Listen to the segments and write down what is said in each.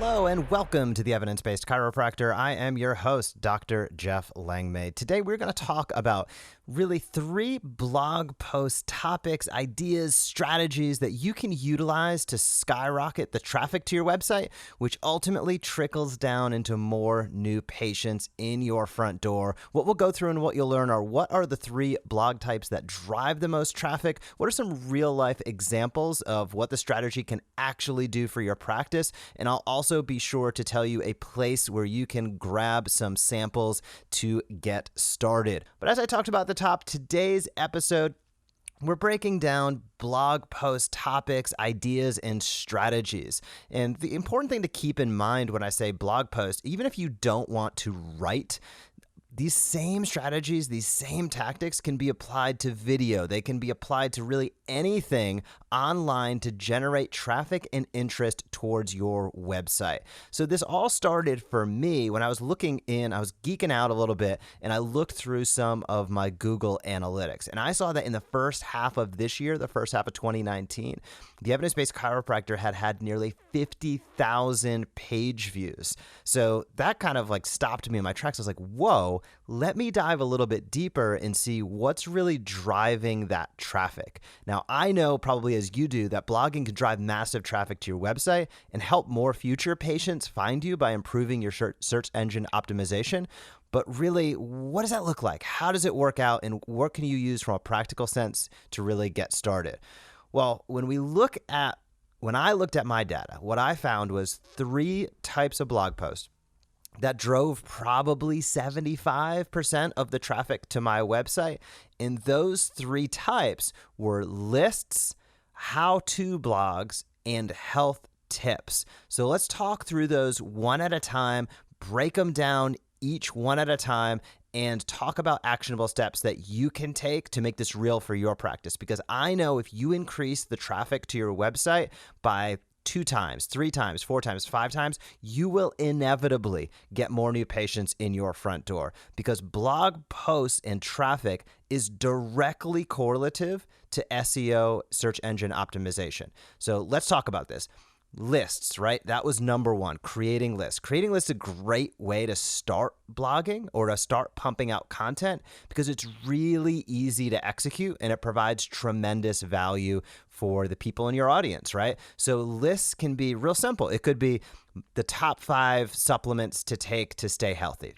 Hello and welcome to the Evidence Based Chiropractor. I am your host, Dr. Jeff Langmaid. Today we're going to talk about really 3 blog post topics, ideas, strategies that you can utilize to skyrocket the traffic to your website, which ultimately trickles down into more new patients in your front door. What we'll go through and what you'll learn are what are the 3 blog types that drive the most traffic? What are some real life examples of what the strategy can actually do for your practice? And I'll also be sure to tell you a place where you can grab some samples to get started. But as I talked about at the top, today's episode, we're breaking down blog post topics, ideas, and strategies. And the important thing to keep in mind when I say blog post, even if you don't want to write, these same strategies, these same tactics can be applied to video. They can be applied to really anything online to generate traffic and interest towards your website. So this all started for me when I was I was geeking out a little bit, and I looked through some of my Google Analytics. And I saw that in the first half of this year, the first half of 2019, the Evidence Based Chiropractor had nearly 50,000 page views. So that kind of stopped me in my tracks. I was like, whoa, let me dive a little bit deeper and see what's really driving that traffic. Now, I know probably as you do that blogging can drive massive traffic to your website and help more future patients find you by improving your search engine optimization. But really, what does that look like? How does it work out? And what can you use from a practical sense to really get started? Well, when I looked at my data, what I found was 3 types of blog posts that drove probably 75% of the traffic to my website. And those 3 types were lists, how-to blogs, and health tips. So let's talk through those one at a time, break them down each one at a time, and talk about actionable steps that you can take to make this real for your practice. Because I know if you increase the traffic to your website by 2 times, 3 times, 4 times, 5 times, you will inevitably get more new patients in your front door, because blog posts and traffic is directly correlative to SEO, search engine optimization. So let's talk about this. Lists, right? That was number 1, creating lists. Creating lists is a great way to start blogging or to start pumping out content because it's really easy to execute and it provides tremendous value for the people in your audience, right? So lists can be real simple. It could be the top 5 supplements to take to stay healthy.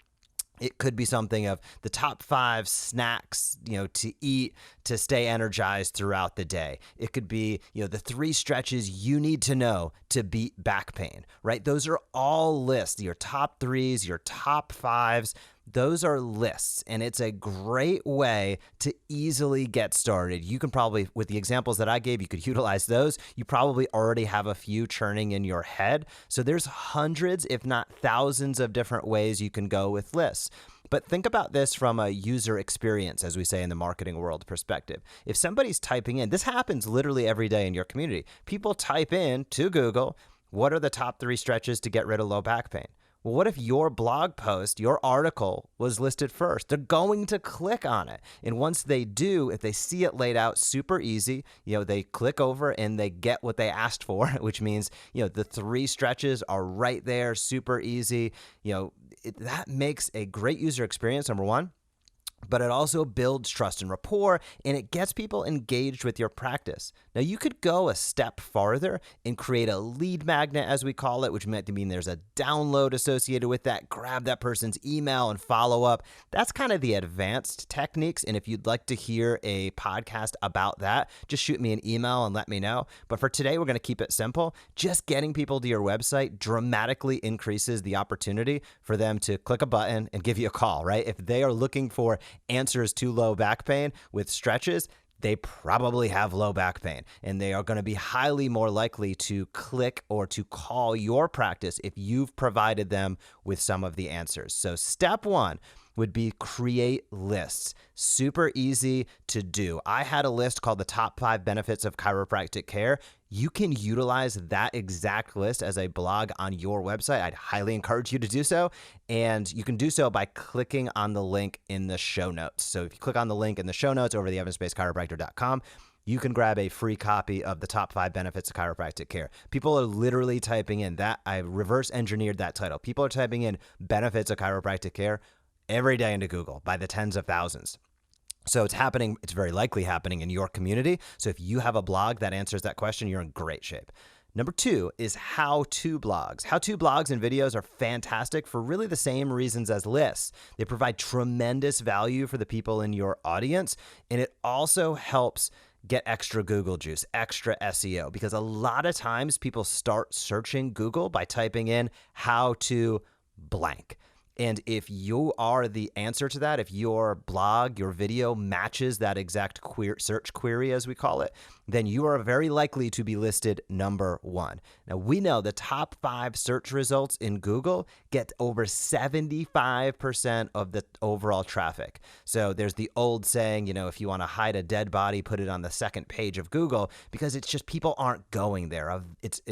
It could be something of the top 5 snacks, to eat to stay energized throughout the day. It could be, the 3 stretches you need to know to beat back pain, right? Those are all lists. Your top 3s, your top 5s, those are lists, and it's a great way to easily get started. You can probably, with the examples that I gave, you could utilize those. You probably already have a few churning in your head. So there's hundreds, if not thousands, of different ways you can go with lists. But think about this from a user experience, as we say in the marketing world perspective. If somebody's typing in, this happens literally every day in your community. People type in to Google, what are the top 3 stretches to get rid of low back pain? Well, what if your blog post, your article was listed first? They're going to click on it. And once they do, if they see it laid out super easy, they click over and they get what they asked for, which means, the 3 stretches are right there, super easy. That makes a great user experience, number 1. But it also builds trust and rapport, and it gets people engaged with your practice. Now, you could go a step farther and create a lead magnet, as we call it, which might mean there's a download associated with that. Grab that person's email and follow up. That's kind of the advanced techniques, and if you'd like to hear a podcast about that, just shoot me an email and let me know. But for today, we're going to keep it simple. Just getting people to your website dramatically increases the opportunity for them to click a button and give you a call, right? If they are looking for answers to low back pain with stretches, they probably have low back pain, and they are going to be highly more likely to click or to call your practice if you've provided them with some of the answers. So step 1 would be create lists. Super easy to do. I had a list called the top 5 benefits of chiropractic care. You can utilize that exact list as a blog on your website. I'd highly encourage you to do so. And you can do so by clicking on the link in the show notes. So if you click on the link in the show notes over the evidencebasedchiropractor.com, you can grab a free copy of the top 5 benefits of chiropractic care. People are literally typing in that. I reverse engineered that title. People are typing in benefits of chiropractic care every day into Google by the tens of thousands. So it's happening. It's very likely happening in your community. So if you have a blog that answers that question, you're in great shape. Number 2 is how-to blogs. How-to blogs and videos are fantastic for really the same reasons as lists. They provide tremendous value for the people in your audience, and it also helps get extra Google juice, extra SEO, because a lot of times people start searching Google by typing in how to blank. And if you are the answer to that, if your blog, your video matches that exact search query, as we call it, then you are very likely to be listed number 1. Now, we know the top 5 search results in Google get over 75% of the overall traffic. So there's the old saying, if you want to hide a dead body, put it on the second page of Google, because it's just people aren't going there. It's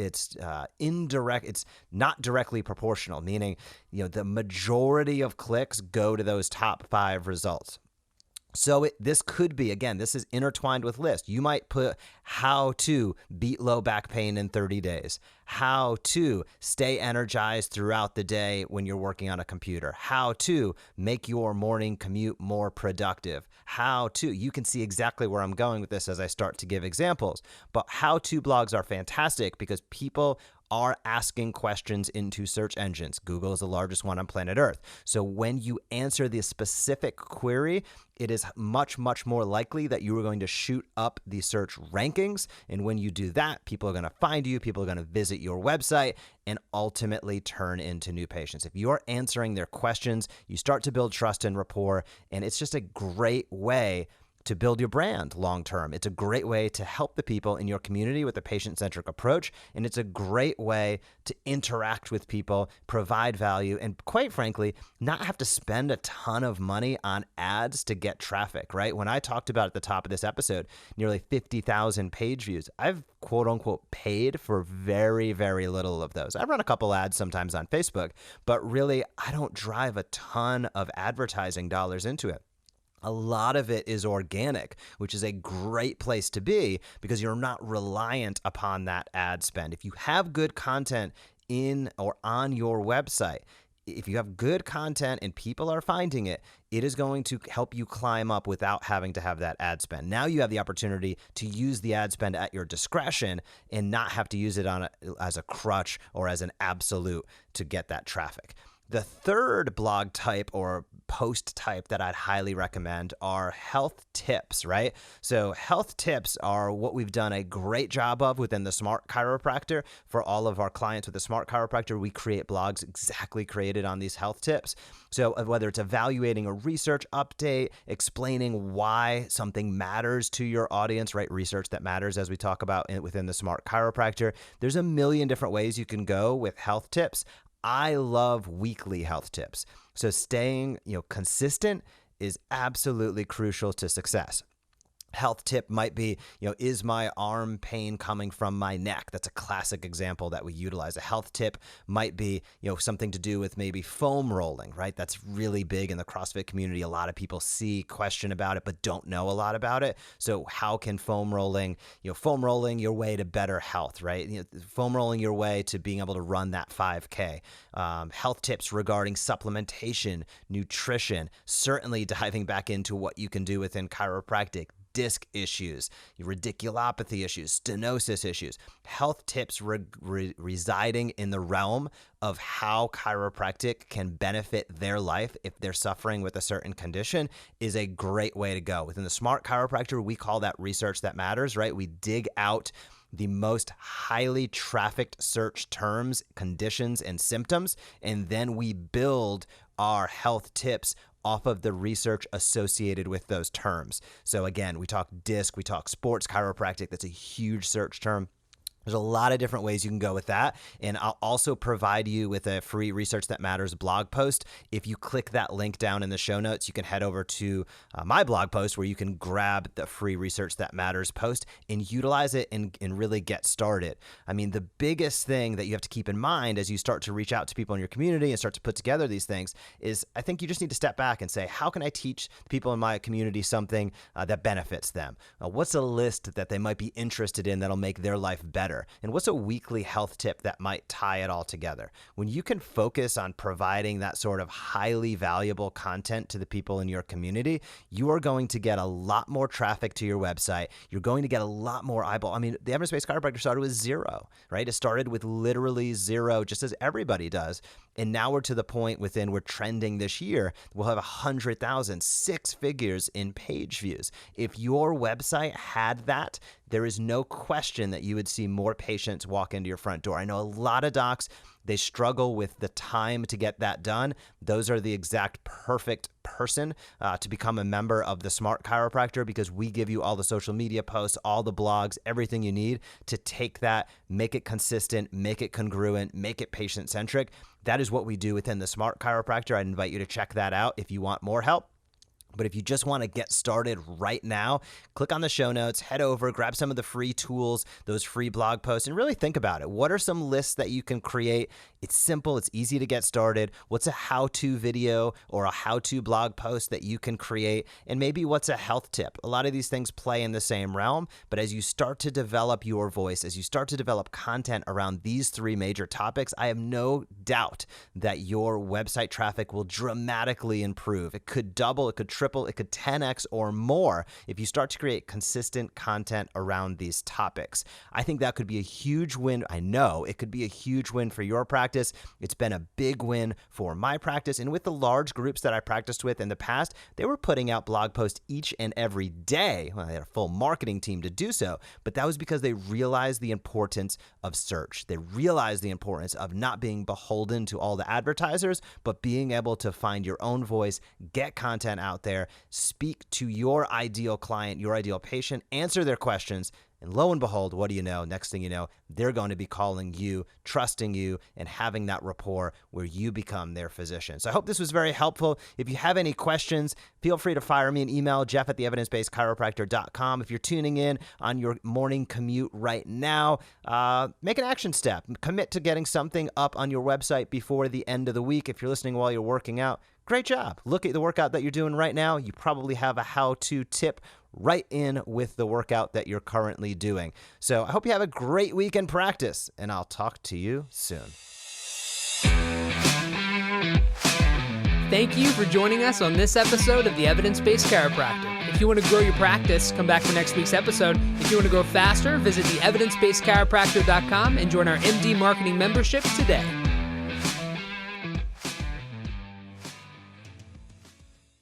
indirect. It's not directly proportional, meaning, the majority of clicks go to those top 5 results. So this could be, again, this is intertwined with list. You might put how to beat low back pain in 30 days, how to stay energized throughout the day when you're working on a computer, how to make your morning commute more productive, you can see exactly where I'm going with this as I start to give examples. But how-to blogs are fantastic because people are asking questions into search engines. Google is the largest one on planet Earth. So when you answer the specific query, it is much, much more likely that you are going to shoot up the search rankings. And when you do that, people are going to find you, people are going to visit your website, and ultimately turn into new patients. If you're answering their questions, you start to build trust and rapport, and it's just a great way to build your brand long term. It's a great way to help the people in your community with a patient-centric approach, and it's a great way to interact with people, provide value, and quite frankly, not have to spend a ton of money on ads to get traffic, right? When I talked about at the top of this episode, nearly 50,000 page views, I've quote unquote paid for very, very little of those. I run a couple ads sometimes on Facebook, but really I don't drive a ton of advertising dollars into it. A lot of it is organic, which is a great place to be because you're not reliant upon that ad spend. If you have good content in or on your website, if you have good content and people are finding it, it is going to help you climb up without having to have that ad spend. Now you have the opportunity to use the ad spend at your discretion and not have to use it as a crutch or as an absolute to get that traffic. The third blog type or post type that I'd highly recommend are health tips, right? So health tips are what we've done a great job of within the Smart Chiropractor. For all of our clients with the Smart Chiropractor, we create blogs exactly created on these health tips. So whether it's evaluating a research update, explaining why something matters to your audience, right? Research that matters, as we talk about within the Smart Chiropractor. There's a million different ways you can go with health tips. I love weekly health tips. So staying, consistent is absolutely crucial to success. Health tip might be, is my arm pain coming from my neck? That's a classic example that we utilize. A health tip might be, something to do with maybe foam rolling, right? That's really big in the CrossFit community. A lot of people question about it, but don't know a lot about it. So how can foam rolling your way to better health, right? Foam rolling your way to being able to run that 5K. Health tips regarding supplementation, nutrition, certainly diving back into what you can do within chiropractic, disc issues, radiculopathy issues, stenosis issues, health tips residing in the realm of how chiropractic can benefit their life if they're suffering with a certain condition is a great way to go. Within the Smart Chiropractor, we call that research that matters, right? We dig out the most highly trafficked search terms, conditions, and symptoms, and then we build our health tips off of the research associated with those terms. So again, we talk disc, we talk sports chiropractic. That's a huge search term. There's a lot of different ways you can go with that. And I'll also provide you with a free Research That Matters blog post. If you click that link down in the show notes, you can head over to my blog post where you can grab the free Research That Matters post and utilize it and really get started. I mean, the biggest thing that you have to keep in mind as you start to reach out to people in your community and start to put together these things is I think you just need to step back and say, how can I teach people in my community something that benefits them? What's a list that they might be interested in that'll make their life better? And what's a weekly health tip that might tie it all together? When you can focus on providing that sort of highly valuable content to the people in your community, you are going to get a lot more traffic to your website. You're going to get a lot more eyeball. I mean, the Evidence Based Chiropractor started with zero, right? It started with literally zero, just as everybody does. And now we're to the point we're trending this year. We'll have 100,000, 6 figures in page views. If your website had that, there is no question that you would see more patients walk into your front door. I know a lot of docs, they struggle with the time to get that done. Those are the exact perfect person to become a member of the Smart Chiropractor, because we give you all the social media posts, all the blogs, everything you need to take that, make it consistent, make it congruent, make it patient-centric. That is what we do within the Smart Chiropractor. I'd invite you to check that out if you want more help. But if you just want to get started right now, click on the show notes, head over, grab some of the free tools, those free blog posts, and really think about it. What are some lists that you can create? It's simple. It's easy to get started. What's a how-to video or a how-to blog post that you can create? And maybe what's a health tip? A lot of these things play in the same realm, but as you start to develop your voice, as you start to develop content around these 3 major topics, I have no doubt that your website traffic will dramatically improve. It could double, it could triple, it could 10x or more if you start to create consistent content around these topics. I think that could be a huge win. I know it could be a huge win for your practice. It's been a big win for my practice. And with the large groups that I practiced with in the past, they were putting out blog posts each and every day. Well, they had a full marketing team to do so, but that was because they realized the importance of search. They realized the importance of not being beholden to all the advertisers, but being able to find your own voice, get content out there, speak to your ideal client, your ideal patient, answer their questions, and lo and behold, what do you know? Next thing you know, they're going to be calling you, trusting you, and having that rapport where you become their physician. So I hope this was very helpful. If you have any questions, feel free to fire me an email, jeff@theevidencebasedchiropractor.com. If you're tuning in on your morning commute right now, make an action step. Commit to getting something up on your website before the end of the week. If you're listening while you're working out, great job. Look at the workout that you're doing right now. You probably have a how-to tip right in with the workout that you're currently doing. So I hope you have a great week in practice, and I'll talk to you soon. Thank you for joining us on this episode of the Evidence Based Chiropractor. If you want to grow your practice, come back for next week's episode. If you want to grow faster, visit the evidencebasedchiropractor.com and join our MD Marketing membership today.